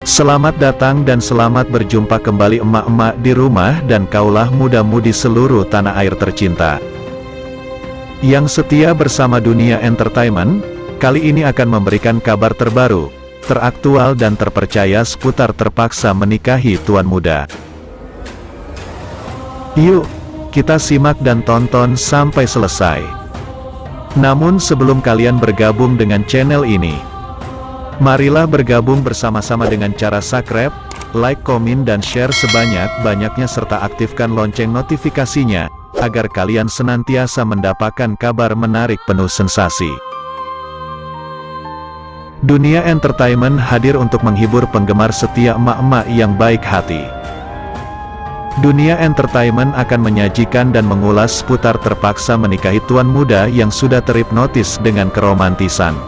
Selamat datang dan selamat berjumpa kembali emak-emak di rumah dan kaulah muda-mudi seluruh tanah air tercinta yang setia bersama Dunia Entertainment. Kali ini akan memberikan kabar terbaru, teraktual dan terpercaya seputar terpaksa menikahi tuan muda. Yuk, kita simak dan tonton sampai selesai. Namun sebelum kalian bergabung dengan channel ini, marilah bergabung bersama-sama dengan cara subscribe, like, komen dan share sebanyak-banyaknya serta aktifkan lonceng notifikasinya, agar kalian senantiasa mendapatkan kabar menarik penuh sensasi. Dunia Entertainment hadir untuk menghibur penggemar setia emak-emak yang baik hati. Dunia Entertainment akan menyajikan dan mengulas seputar terpaksa menikahi tuan muda yang sudah terhipnotis dengan keromantisan,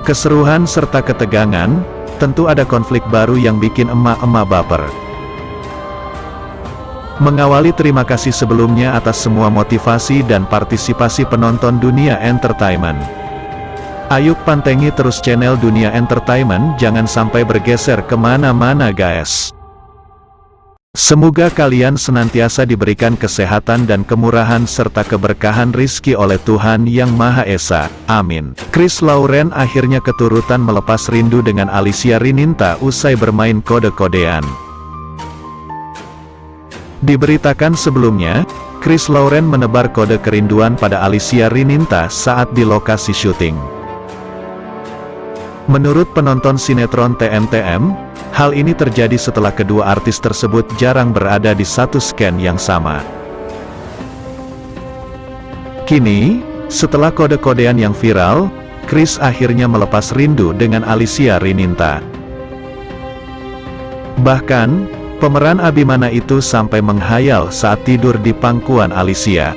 keseruan serta ketegangan. Tentu ada konflik baru yang bikin emak-emak baper. Mengawali, terima kasih sebelumnya atas semua motivasi dan partisipasi penonton Dunia Entertainment. Ayo pantengi terus channel Dunia Entertainment, jangan sampai bergeser kemana-mana guys. Semoga kalian senantiasa diberikan kesehatan dan kemurahan serta keberkahan rizki oleh Tuhan Yang Maha Esa, amin. Chris Lauren akhirnya keturutan melepas rindu dengan Alicia Rininta usai bermain kode-kodean. Diberitakan sebelumnya, Chris Lauren menebar kode kerinduan pada Alicia Rininta saat di lokasi syuting. Menurut penonton sinetron TM-TM, hal ini terjadi setelah kedua artis tersebut jarang berada di satu scan yang sama. Kini, setelah kode-kodean yang viral, Chris akhirnya melepas rindu dengan Alicia Rininta. Bahkan, pemeran Abimana itu sampai menghayal saat tidur di pangkuan Alicia.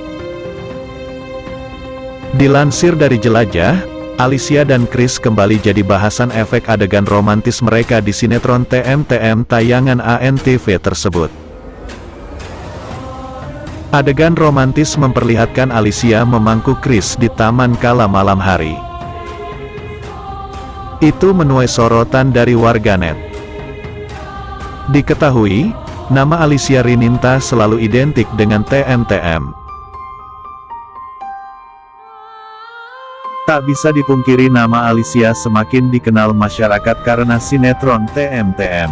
Dilansir dari Jelajah, Alicia dan Chris kembali jadi bahasan efek adegan romantis mereka di sinetron TM-TM tayangan ANTV tersebut. Adegan romantis memperlihatkan Alicia memangku Chris di taman kala malam hari. Itu menuai sorotan dari warganet. Diketahui, nama Alicia Rininta selalu identik dengan TM-TM. Tak bisa dipungkiri nama Alicia semakin dikenal masyarakat karena sinetron TM-TM.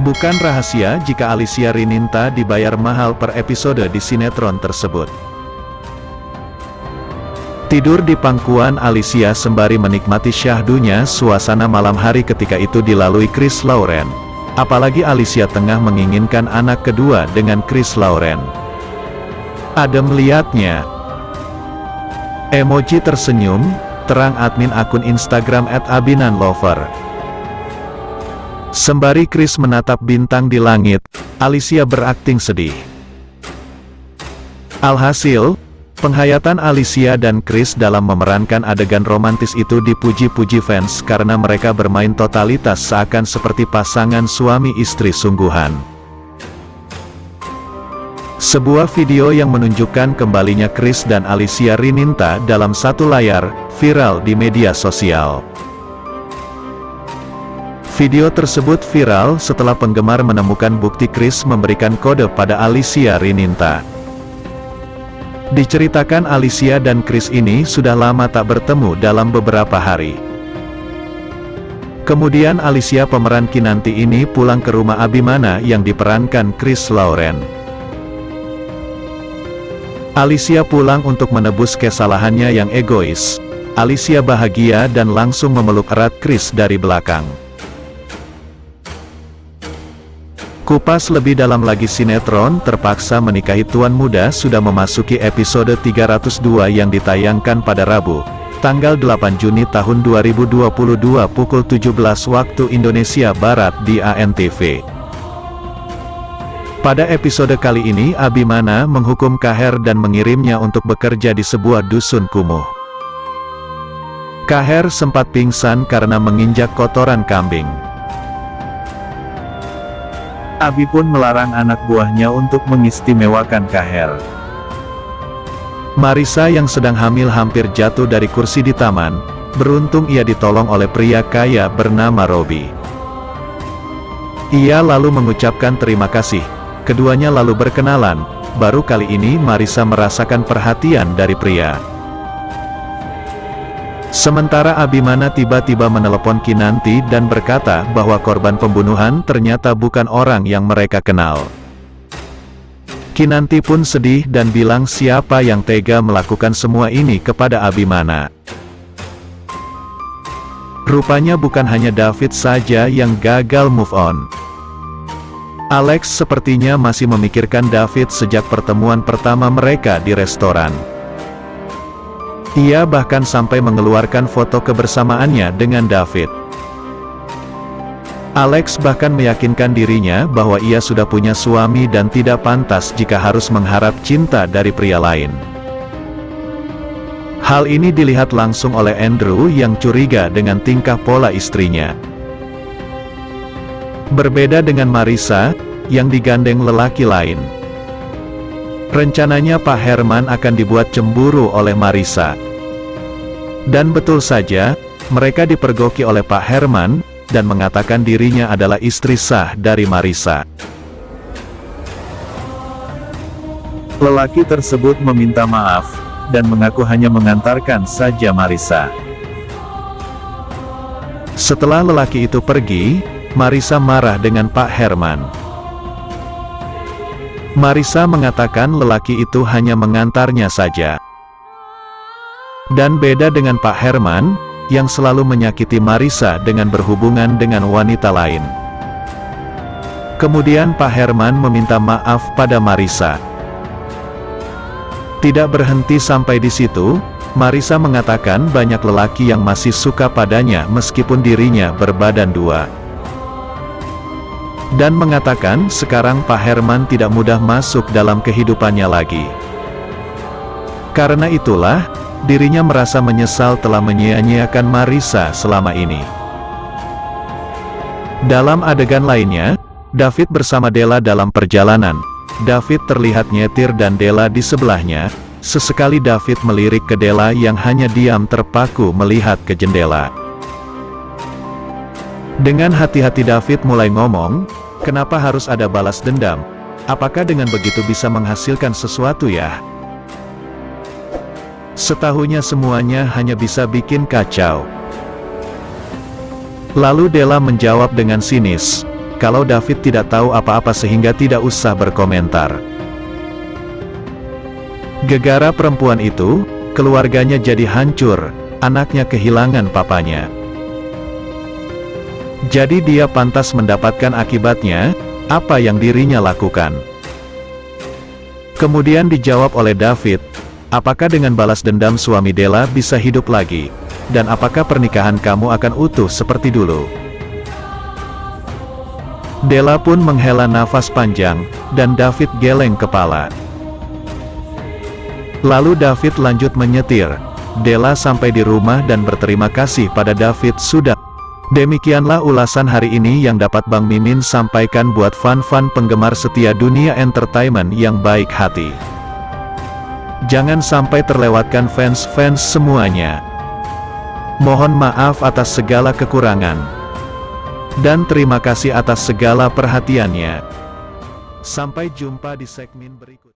Bukan rahasia jika Alicia Rininta dibayar mahal per episode di sinetron tersebut. Tidur di pangkuan Alicia sembari menikmati syahdunya suasana malam hari ketika itu dilalui Chris Lauren. Apalagi Alicia tengah menginginkan anak kedua dengan Chris Lauren. Adem liatnya. Emoji tersenyum, terang admin akun Instagram @abinanlover. Sembari Chris menatap bintang di langit, Alicia berakting sedih. Alhasil, penghayatan Alicia dan Chris dalam memerankan adegan romantis itu dipuji-puji fans karena mereka bermain totalitas seakan seperti pasangan suami istri sungguhan. Sebuah video yang menunjukkan kembalinya Chris dan Alicia Rininta dalam satu layar, viral di media sosial. Video tersebut viral setelah penggemar menemukan bukti Chris memberikan kode pada Alicia Rininta. Diceritakan Alicia dan Chris ini sudah lama tak bertemu dalam beberapa hari. Kemudian Alicia pemeran Kinanti ini pulang ke rumah Abimana yang diperankan Chris Lauren. Alicia pulang untuk menebus kesalahannya yang egois. Alicia bahagia dan langsung memeluk erat Chris dari belakang. Kupas lebih dalam lagi, sinetron Terpaksa Menikahi Tuan Muda sudah memasuki episode 302 yang ditayangkan pada Rabu, tanggal 8 Juni tahun 2022 pukul 17 waktu Indonesia Barat di ANTV. Pada episode kali ini Abimana menghukum Kaher dan mengirimnya untuk bekerja di sebuah dusun kumuh. Kaher sempat pingsan karena menginjak kotoran kambing. Abi pun melarang anak buahnya untuk mengistimewakan Kaher. Marissa yang sedang hamil hampir jatuh dari kursi di taman, Beruntung ia ditolong oleh pria kaya bernama Robbie. Ia lalu mengucapkan terima kasih. Keduanya lalu berkenalan. Baru kali ini Marissa merasakan perhatian dari pria. Sementara Abimana tiba-tiba menelepon Kinanti dan berkata bahwa korban pembunuhan ternyata bukan orang yang mereka kenal. Kinanti pun sedih dan bilang siapa yang tega melakukan semua ini kepada Abimana. Rupanya bukan hanya David saja yang gagal move on. Alex sepertinya masih memikirkan David sejak pertemuan pertama mereka di restoran. Ia bahkan sampai mengeluarkan foto kebersamaannya dengan David. Alex bahkan meyakinkan dirinya bahwa ia sudah punya suami dan tidak pantas jika harus mengharap cinta dari pria lain. Hal ini dilihat langsung oleh Andrew yang curiga dengan tingkah pola istrinya. Berbeda dengan Marissa, yang digandeng lelaki lain. Rencananya Pak Herman akan dibuat cemburu oleh Marissa. Dan betul saja, mereka dipergoki oleh Pak Herman, dan mengatakan dirinya adalah istri sah dari Marissa. Lelaki tersebut meminta maaf, dan mengaku hanya mengantarkan saja Marissa. Setelah lelaki itu pergi, Marissa marah dengan Pak Herman. Marissa mengatakan lelaki itu hanya mengantarnya saja. Dan beda dengan Pak Herman, yang selalu menyakiti Marissa dengan berhubungan dengan wanita lain. Kemudian Pak Herman meminta maaf pada Marissa. Tidak berhenti sampai di situ, Marissa mengatakan banyak lelaki yang masih suka padanya meskipun dirinya berbadan dua. Dan mengatakan sekarang Pak Herman tidak mudah masuk dalam kehidupannya lagi. Karena itulah, dirinya merasa menyesal telah menyia-nyiakan Marissa selama ini. Dalam adegan lainnya, David bersama Della dalam perjalanan. David terlihat nyetir dan Della di sebelahnya. Sesekali David melirik ke Della yang hanya diam terpaku melihat ke jendela. Dengan hati-hati David mulai ngomong, kenapa harus ada balas dendam? Apakah dengan begitu bisa menghasilkan sesuatu ya? Setahunya semuanya hanya bisa bikin kacau. Lalu Della menjawab dengan sinis, kalau David tidak tahu apa-apa sehingga tidak usah berkomentar. Gegara perempuan itu, keluarganya jadi hancur, anaknya kehilangan papanya. Jadi dia pantas mendapatkan akibatnya, apa yang dirinya lakukan. Kemudian dijawab oleh David, apakah dengan balas dendam suami Della bisa hidup lagi? Dan apakah pernikahan kamu akan utuh seperti dulu? Della pun menghela nafas panjang, dan David geleng kepala. Lalu David lanjut menyetir. Della sampai di rumah dan berterima kasih pada David sudah. Demikianlah ulasan hari ini yang dapat Bang Mimin sampaikan buat fan-fan penggemar setia dunia entertainment yang baik hati. Jangan sampai terlewatkan fans-fans semuanya. Mohon maaf atas segala kekurangan. Dan terima kasih atas segala perhatiannya. Sampai jumpa di segmen berikut.